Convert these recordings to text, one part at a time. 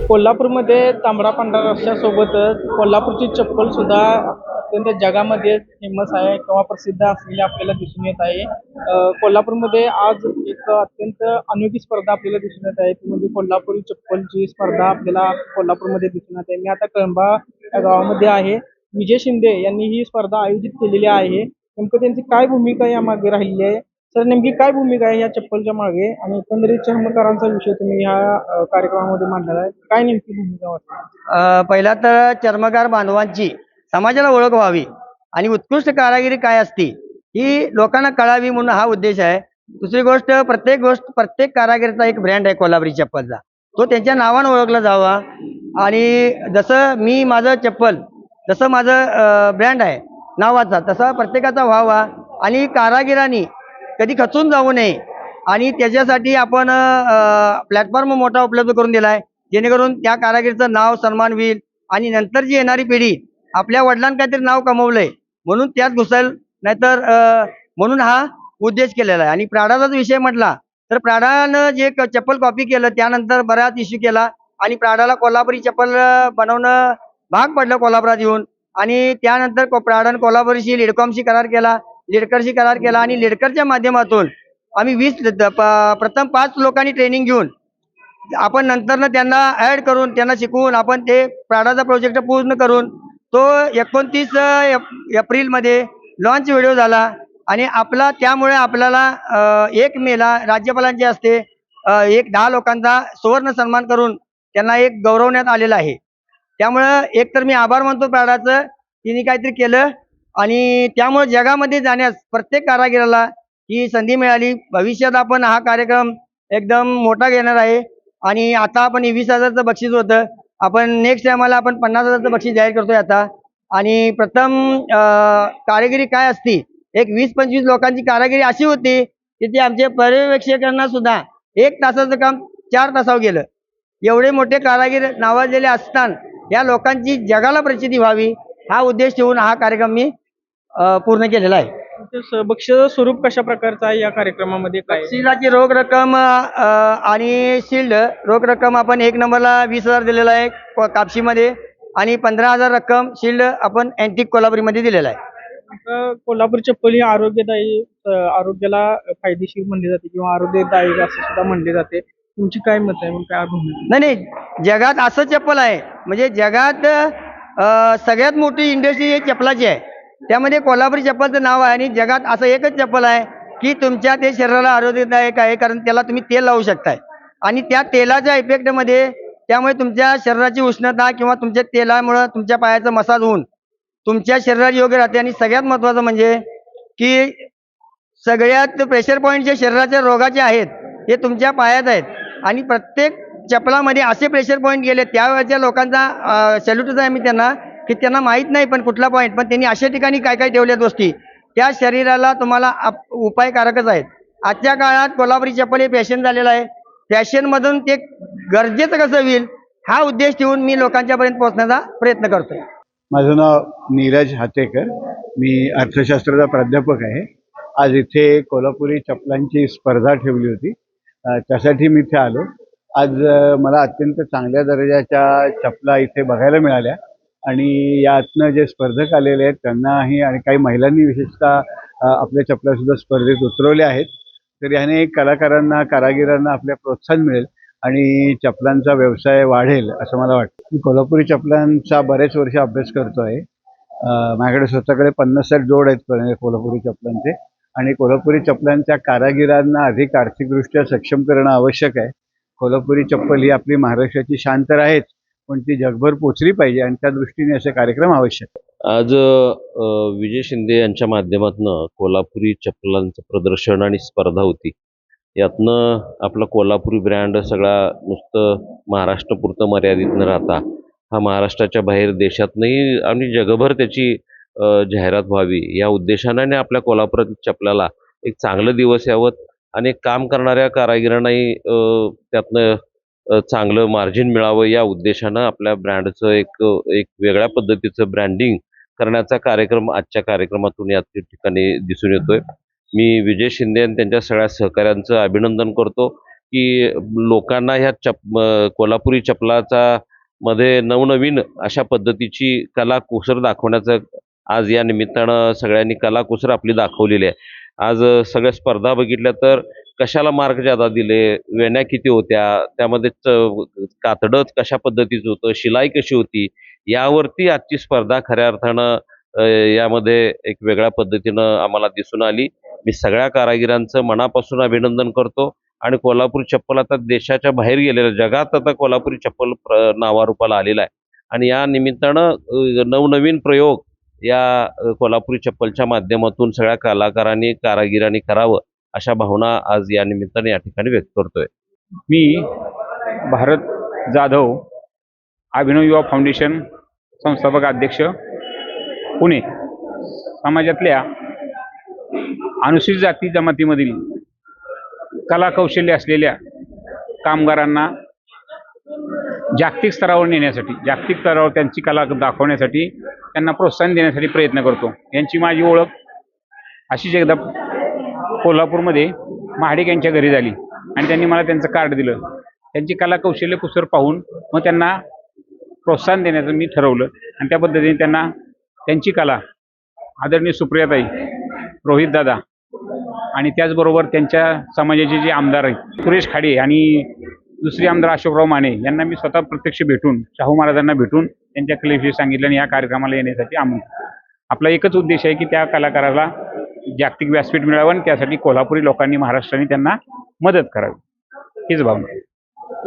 कोल्हापूरमध्ये तांबडा पांढरा रस्स्यासोबतच कोल्हापूरची चप्पल सुद्धा अत्यंत जगामध्ये फेमस आहे किंवा प्रसिद्ध असलेली आपल्याला दिसून येत आहे. कोल्हापूरमध्ये आज एक अत्यंत अनोखी स्पर्धा आपल्याला दिसून येत आहे, ती म्हणजे कोल्हापुरी चप्पलची स्पर्धा आपल्याला कोल्हापूरमध्ये दिसून येत आहे. मी आता कळंबा या गावामध्ये आहे. विजय शिंदे यांनी ही स्पर्धा आयोजित केलेली आहे. नेमकं त्यांची काय भूमिका यामागे राहिली आहे, तर नेमकी काय भूमिका आहे या चप्पलच्या मागे, आणि एकंदरीत चर्मकारांचा विषय तुम्ही ह्या कार्यक्रमामध्ये मांडलेला आहे, काय नेमकी भूमिका वाटते? पहिला तर चर्मकार बांधवांची समाजाला ओळख व्हावी आणि उत्कृष्ट कारागिरी काय असते ही लोकांना कळावी म्हणून हा उद्देश आहे. दुसरी गोष्ट, प्रत्येक कारागिरीचा एक ब्रँड आहे कोल्हापुरी चप्पलचा, तो त्यांच्या नावानं ओळखला जावा. आणि जसं माझं ब्रँड आहे नावाचा, तसा प्रत्येकाचा व्हावा आणि कारागिरांनी कधी खचून जाऊ नये. आणि त्याच्यासाठी आपण प्लॅटफॉर्म मोठा उपलब्ध करून दिला आहे, जेणेकरून त्या कारागिरीचं नाव सन्मान होईल आणि नंतरची येणारी पिढी आपल्या वडिलांनी काहीतरी नाव कमवलंय म्हणून त्यात घुसेल, नाहीतर म्हणून हा उद्देश केलेला आहे. आणि प्राडाचा विषय म्हटला तर प्राडानं जे चप्पल कॉपी केलं त्यानंतर बराच इश्यू केला आणि प्राडाला कोल्हापुरी चप्पल बनवणं भाग पडलं कोल्हापुरात येऊन. आणि त्यानंतर प्राडानं कोल्हापुरीशी लिडकॉमशी करार केला, लिडकरशी करार केला आणि लिडकरच्या माध्यमातून आम्ही प्रथम 5 लोकांनी ट्रेनिंग घेऊन आपण नंतरनं त्यांना ॲड करून त्यांना शिकवून आपण ते प्राडाचा प्रोजेक्ट पूर्ण करून तो 29 एप्रिलमध्ये लॉन्च व्हिडिओ झाला. आणि त्यामुळे आपल्याला 1 मेला राज्यपालांचे हस्ते 10 लोकांचा सुवर्ण सन्मान करून त्यांना एक गौरवण्यात आलेला आहे. त्यामुळं एक तर मी आभार मानतो प्राडाचं, तिने काहीतरी केलं आणि त्यामुळे जगामध्ये जाण्यास प्रत्येक कारागिराला ही संधी मिळाली. भविष्यात आपण हा कार्यक्रम एकदम मोठा घेणार आहे आणि आता आपण 20,000चं बक्षीस होतं, आपण नेक्स्ट टायमाला आपण 50,000चं बक्षीस जाहीर करतोय आता. आणि प्रथम कारागिरी काय असती, एक 20-25 लोकांची कारागिरी अशी होती की ती आमच्या पर्यवेक्षकांना सुद्धा 1 तासाचं काम 4 तासावर गेलं. एवढे मोठे कारागीर नावाजलेले असताना या लोकांची जगाला प्रसिद्धी व्हावी हा उद्देश ठेवून हा कार्यक्रम मी पूर्ण केलेला आहे. बक्षीस स्वरूप कशा प्रकारचं आहे या कार्यक्रमामध्ये? बक्षिसाची रोख रक्कम आणि शिल्ड. रोख रक्कम आपण 1 नंबरला 20,000 दिलेला आहे कापशीमध्ये आणि 15,000 रक्कम शिल्ड आपण अँटिक कोल्हापुरीमध्ये दिलेला आहे. कोल्हापूर चप्पल ही आरोग्याला फायदेशीर म्हणली जाते किंवा आरोग्यदायक असं सुद्धा म्हणले जाते. तुमची काय मत आहे, काय भूमिका? नाही, जगात असं चप्पल आहे म्हणजे जगात सगळ्यात मोठी इंडस्ट्री ही चप्पलाची आहे, त्यामध्ये कोल्हापुरी चप्पलचं नाव आहे. आणि जगात असं एकच चप्पल आहे की तुमच्या ते शरीराला आरोग्यदायक आहे, कारण त्याला तुम्ही तेल लावू शकताय आणि त्या तेलाच्या इफेक्टमध्ये त्यामुळे तुमच्या शरीराची उष्णता किंवा तुमच्या तेलामुळं तुमच्या पायाचं मसाज होऊन तुमच्या शरीराला योग्य राहते. आणि सगळ्यात महत्त्वाचं म्हणजे की सगळ्यात प्रेशर पॉईंट जे शरीराच्या रोगाचे आहेत हे तुमच्या पायात आहेत आणि प्रत्येक चपलामध्ये असे प्रेशर पॉईंट गेले. त्यावेळेच्या लोकांचा सॅल्यूटच आहे मी त्यांना, की त्यांना माहीत नाही पण कुठला पॉईंट, पण त्यांनी अशा ठिकाणी काय काय ठेवल्यात गोष्टी त्या शरीराला तुम्हाला उपायकारकच आहेत. आजच्या काळात कोल्हापुरी चप्पल हे फॅशन झालेलं आहे, फॅशनमधून ते गरजेचं कसं होईल हा उद्देश ठेवून मी लोकांच्यापर्यंत पोहोचण्याचा प्रयत्न करतोय. माझं नाव नीरज हातेकर, मी अर्थशास्त्राचा प्राध्यापक आहे. आज इथे कोल्हापुरी चपलांची स्पर्धा ठेवली होती, त्यासाठी मी इथे आलो. आज मला अत्यंत चांगल्या दर्जाच्या चपला इथे बघायला मिळाल्या आणि यातनं जे स्पर्धक आलेले आहेत त्यांनाही आणि काही महिलांनी विशेषतः आपल्या चपलासुद्धा स्पर्धेत उतरवल्या आहेत. तर याने कलाकारांना, कारागिरांना आपल्या प्रोत्साहन मिळेल आणि चपलांचा व्यवसाय वाढेल असं मला वाटतं. मी कोल्हापुरी चपलांचा बरेच वर्ष अभ्यास करतो आहे. माझ्याकडे स्वतःकडे 50-60 जोड आहेत कोल्हापुरी चपलांचे आणि कोल्हापुरी चपलांच्या कारागिरांना अधिक आर्थिकदृष्ट्या सक्षम करणं आवश्यक आहे. कोल्हापुरी चप्पल ही आपली महाराष्ट्राची शान तर आहेच, पण ती जगभर पोचली पाहिजे आणि त्या दृष्टीने असे कार्यक्रम आवश्यक आहेत. आज विजय शिंदे यांच्या माध्यमातून कोल्हापुरी चप्पलांचं प्रदर्शन आणि स्पर्धा होती. यातनं आपला कोल्हापुरी ब्रँड सगळा नुसतं महाराष्ट्रापुरतं मर्यादित न राहता हा महाराष्ट्राच्या बाहेर देशातनंही आणि जगभर त्याची जाहिरात व्हावी या उद्देशाने आणि आपल्या कोल्हापुरातील चपलाला एक चांगलं दिवस यावं आणि काम करणाऱ्या कारागिरांनाही त्यातनं चांगलं मार्जिन मिळावं या उद्देशानं आपल्या ब्रँडचं एक वेगळ्या पद्धतीचं ब्रँडिंग करण्याचा कार्यक्रम आजच्या कार्यक्रमातून या ठिकाणी दिसून येतोय. मी विजय शिंदे आणि त्यांच्या सगळ्या सहकाऱ्यांचं अभिनंदन करतो की लोकांना ह्या कोल्हापुरी चपलाचा मध्ये नवनवीन अशा पद्धतीची कलाकुसर दाखवण्याचं आज या निमित्तानं सगळ्यांनी कलाकुसर आपली दाखवलेली आहे. आज सगळ्या स्पर्धा बघितल्या तर कशाला मार्क ज्यादा दिले, वेण्या किती होत्या, त्यामध्ये कातडं कशा पद्धतीचं होतं, शिलाई कशी होती, यावरती आजची स्पर्धा खऱ्या अर्थानं यामध्ये एक वेगळ्या पद्धतीनं आम्हाला दिसून आली. मी सगळ्या कारागिरांचं मनापासून अभिनंदन करतो आणि कोल्हापुरी चप्पल आता देशाच्या बाहेर गेलेलं, जगात आता कोल्हापुरी चप्पल नावारूपाला आलेला आहे आणि या निमित्तानं नवनवीन प्रयोग या कोल्हापुरी चप्पलच्या माध्यमातून सगळ्या कलाकारांनी कारागिरांनी करावं अशा भावना आज या निमित्ताने या ठिकाणी व्यक्त करतोय. मी भारत जाधव, अभिनव युवा फाउंडेशन संस्थापक अध्यक्ष, पुणे. समाजातल्या अनुसूचित जाती जमातीमधील कला कौशल्य असलेल्या कामगारांना जागतिक स्तरावर नेण्यासाठी, जागतिक स्तरावर त्यांची कला दाखवण्यासाठी, त्यांना प्रोत्साहन देण्यासाठी प्रयत्न करतो. यांची माझी ओळख अशीच एकदा कोल्हापूरमध्ये महाडिक यांच्या घरी झाली आणि त्यांनी मला त्यांचं कार्ड दिलं. त्यांची कला कौशल्य कुसर पाहून मग त्यांना प्रोत्साहन देण्याचं मी ठरवलं आणि त्या पद्धतीने त्यांना त्यांची कला आदरणीय सुप्रियाताई, रोहितदादा आणि त्याचबरोबर त्यांच्या समाजाचे जे आमदार आहेत सुरेश खाडे आणि दुसरे आमदार अशोकराव माने यांना मी स्वतः प्रत्यक्ष भेटून, शाहू महाराजांना भेटून त्यांच्या कलेविषयी सांगितलं आणि या कार्यक्रमाला येण्यासाठी आमंत्रित. आपला एकच उद्देश आहे की त्या कलाकाराला जागतिक व्यासपीठ मिळावं आणि त्यासाठी कोल्हापुरी लोकांनी, महाराष्ट्राने त्यांना मदत करावी, हीच भावना.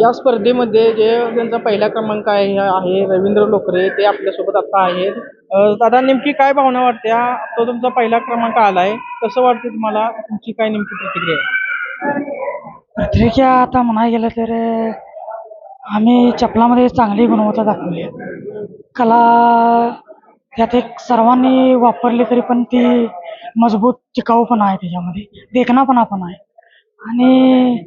या स्पर्धेमध्ये जे त्यांचा पहिला क्रमांक आहे रवींद्र लोकरे, ते आपल्यासोबत आता आहेत. दादा, नेमकी काय भावना वाटते? तो तुमचा पहिला क्रमांक आलाय, कसं वाटतं तुम्हाला? तुमची काय नेमकी प्रतिक्रिया आहे? प्रतिक्रिया आता म्हणायला गेलं तर आम्ही चपलामध्ये चांगली गुणवत्ता दाखवली आहे. कला त्यात एक सर्वांनी वापरली तरी पण ती मजबूत टिकाऊपणा आहे, त्याच्यामध्ये देखणापणा पण आहे आणि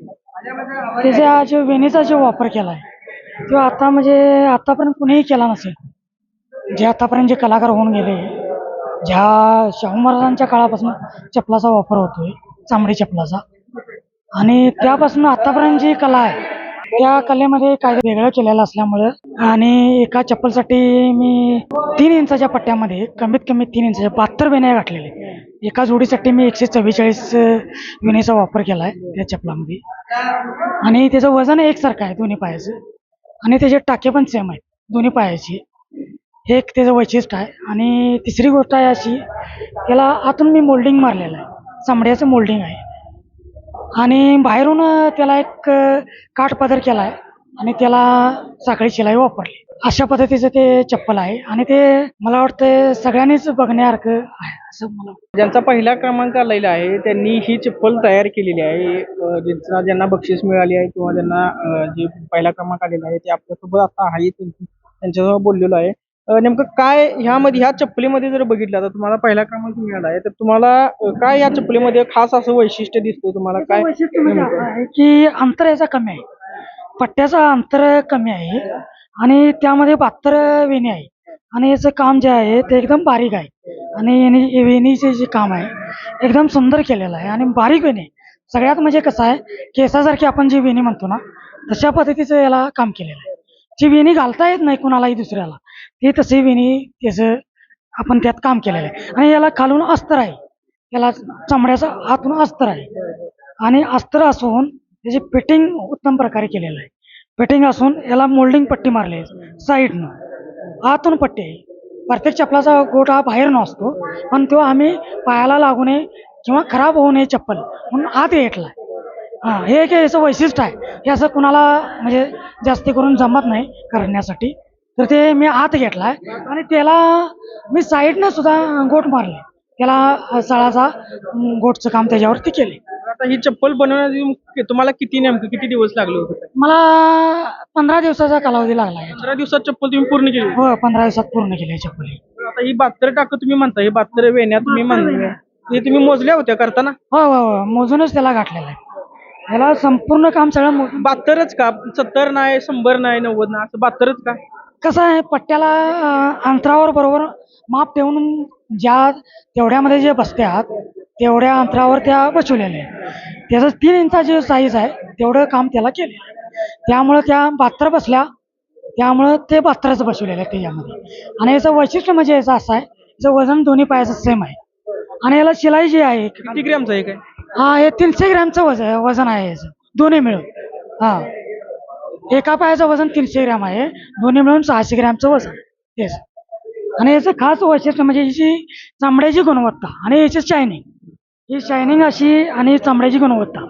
त्याचा जो वेणीचा जो वापर केला आहे तो आता म्हणजे आतापर्यंत कुणीही केला नसेल. जे आतापर्यंत जे कलाकार होऊन गेले, ज्या शाहू महाराजांच्या काळापासून चपलाचा वापर होतोय, चामडी चपलाचा, आणि त्यापासून आतापर्यंत जी कला आहे त्या कलेमध्ये काय वेगळं केलेलं असल्यामुळं आणि एका चप्पलसाठी मी 3 इंचाच्या पट्ट्यामध्ये कमीत कमी 3 इंचाच्या 72 वेण्या घातलेले. एका जोडीसाठी मी 144 वेणीचा वापर केला आहे त्या चपलामध्ये आणि त्याचं वजन एकसारखं आहे दोन्ही पायाचं आणि त्याचे टाके पण सेम आहेत दोन्ही पायाची. हे एक त्याचं वैशिष्ट्य आहे. आणि तिसरी गोष्ट आहे अशी, त्याला आतून मी मोल्डिंग मारलेलं आहे, चामड्याचं मोल्डिंग आहे आणि बाहेरून त्याला एक काठपदर केला आहे आणि त्याला साखळी शिलाई वापरली. अशा पद्धतीचं ते चप्पल आहे आणि ते मला वाटतं सगळ्यांनीच बघण्यासारखं आहे असं मला वाटतं. ज्यांचा पहिला क्रमांक आलेला आहे त्यांनी ही चप्पल तयार केलेली आहे. ज्यांना बक्षीस मिळाली आहे किंवा ज्यांना जे पहिला क्रमांक आलेला आहे ते आपल्यासोबत आता आहे, त्यांच्यासोबत बोललेलो आहे. नेमकं काय ह्या चप्पलीमध्ये जर बघितलं तर तुम्हाला पहिला क्रमांक मिळाला आहे, तर तुम्हाला काय या चप्पलीमध्ये खास असं वैशिष्ट्य दिसतंय? तुम्हाला काय वैशिष्ट्य म्हणजे असं आहे की अंतर याचा कमी आहे, पट्ट्याचा अंतर कमी आहे आणि त्यामध्ये 72 वेणी आहे आणि याचं काम जे आहे ते एकदम बारीक आहे आणि वेणीचे जे काम आहे एकदम सुंदर केलेलं आहे आणि बारीक वेणी. सगळ्यात म्हणजे कसं आहे, केसासारखी आपण जी वेणी म्हणतो ना तशा पद्धतीचं याला काम केलेलं आहे. जी वेणी घालता येत नाही कुणालाही दुसऱ्याला, ते तसे वेणी त्याचं आपण त्यात काम केलेलं आहे. आणि याला खालून अस्तर आहे, याला चामड्याचं आतून अस्तर आहे आणि अस्तर असून त्याची फिटिंग उत्तम प्रकारे केलेलं आहे. फिटिंग असून याला मोल्डिंग पट्टी मारली आहे साईडनं, आतून पट्टी आहे. प्रत्येक चपलाचा गोट हा बाहेर नसतो पण तो आम्ही पायाला लागू नये किंवा खराब होऊ नये चप्पल म्हणून आत घेतला आहे. हे एक याचं वैशिष्ट्य आहे. हे असं कुणाला म्हणजे जास्ती करून जमत नाही करण्यासाठी. तर ते मी आत घेतलाय आणि त्याला मी साईडनं सुद्धा गोट मारले, त्याला सळाचा गोटचं काम त्याच्यावरती केले. आता ही चप्पल बनवण्यासाठी तुम्हाला किती दिवस लागले होते? मला 15 दिवसाचा कालावधी लागला आहे. 15 दिवसात चप्पल तुम्ही पूर्ण केली? हो, 15 दिवसात पूर्ण केली चप्पल ही. आता ही 72 टाकं तुम्ही म्हणता, ही 72 वेण्या तुम्ही म्हणताय, हे तुम्ही मोजल्या होत्या करताना? हो हो हो, मोजूनच त्याला गाठलेलं आहे. त्याला संपूर्ण काम सगळं मोजून. 72च का? 70 नाही, 100 नाही, 90 नाही, असं 72च का? कसं आहे, पट्ट्याला अंतरावर बरोबर माप ठेवून ज्या तेवढ्यामध्ये जे बसत्यात तेवढ्या अंतरावर त्या बसवलेल्या आहेत. त्याचं 3 इंचाची साईज आहे, तेवढं काम त्याला केलेलं आहे. त्यामुळं त्या 72 बसल्या, त्यामुळं ते 72च बसवलेलं आहे त्याच्यामध्ये. आणि याचं वैशिष्ट्य म्हणजे याचं असं आहे, याचं वजन दोन्ही पायाचं सेम आहे. आणि याला शिलाई जी आहे, किती ग्रॅमचं आहे काय? हा, हे 300 ग्रॅमचं वजन आहे याचं, दोन्ही मिळून. हा, एका पायाचं वजन 300 ग्रॅम आहे, दोन्ही मिळून 600 ग्रॅमचं वजन तेच. आणि याचं खास वैशिष्ट्य म्हणजे याची चामड्याची गुणवत्ता आणि याची शायनिंग. ही शायनिंग अशी आणि चामड्याची गुणवत्ता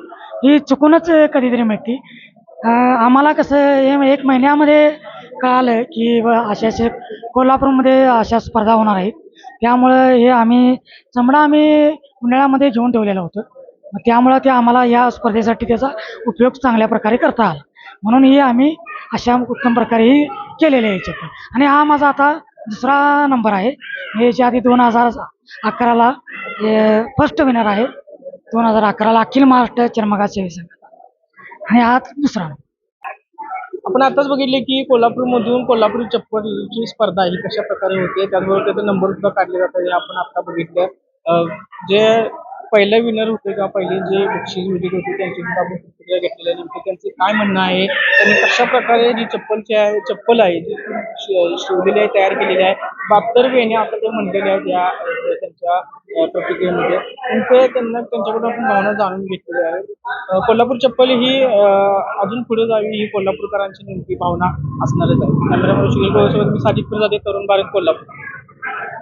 ही चुकूनच कधीतरी मिळते. आम्हाला कसं हे 1 महिन्यामध्ये कळालं की असे कोल्हापूरमध्ये अशा स्पर्धा होणार आहेत. त्यामुळं हे चामडा आम्ही उन्हाळ्यामध्ये घेऊन ठेवलेलं होतं. मग त्यामुळं ते आम्हाला या स्पर्धेसाठी त्याचा उपयोग चांगल्या प्रकारे करता आला, म्हणून ही आम्ही अशा उत्तम प्रकारे ही केलेले आहे चप्पल. आणि हा माझा आता 2रा नंबर आहे. याच्या आधी 2011ला फर्स्ट विनर आहे, 2011ला अखिल महाराष्ट्र चर्मकार सेवी संघाचा, आणि हा 2रा. आपण आताच बघितले की कोल्हापूरमधून कोल्हापुरी चप्पलची स्पर्धा ही कशा प्रकारे होते, त्याचबरोबर त्याचे नंबर सुद्धा काढले जातात, हे आपण आता बघितलं. जे पहिले विनर होते किंवा पहिले जे बक्षीस विजेते होते त्यांची सुद्धा आपण प्रतिक्रिया घेतलेल्या, नेमके त्यांचे काय म्हणणं आहे, त्यांनी कशा प्रकारे जी चप्पल आहे जी शिवलेली आहे, तयार केलेली आहे, 72 वेण्या असं ते म्हणलेले आहेत या त्यांच्या प्रतिक्रियेमध्ये. त्यांच्याकडून आपण भावना जाणून घेतलेली आहे. कोल्हापूर चप्पल ही अजून पुढे जावी ही कोल्हापूरकरांची नेमकी भावना असणारच आहे. कॅमेरामॅन सुनील गोळेसोबत मी साजिद पिरजादे, तरुण भारत, कोल्हापूर.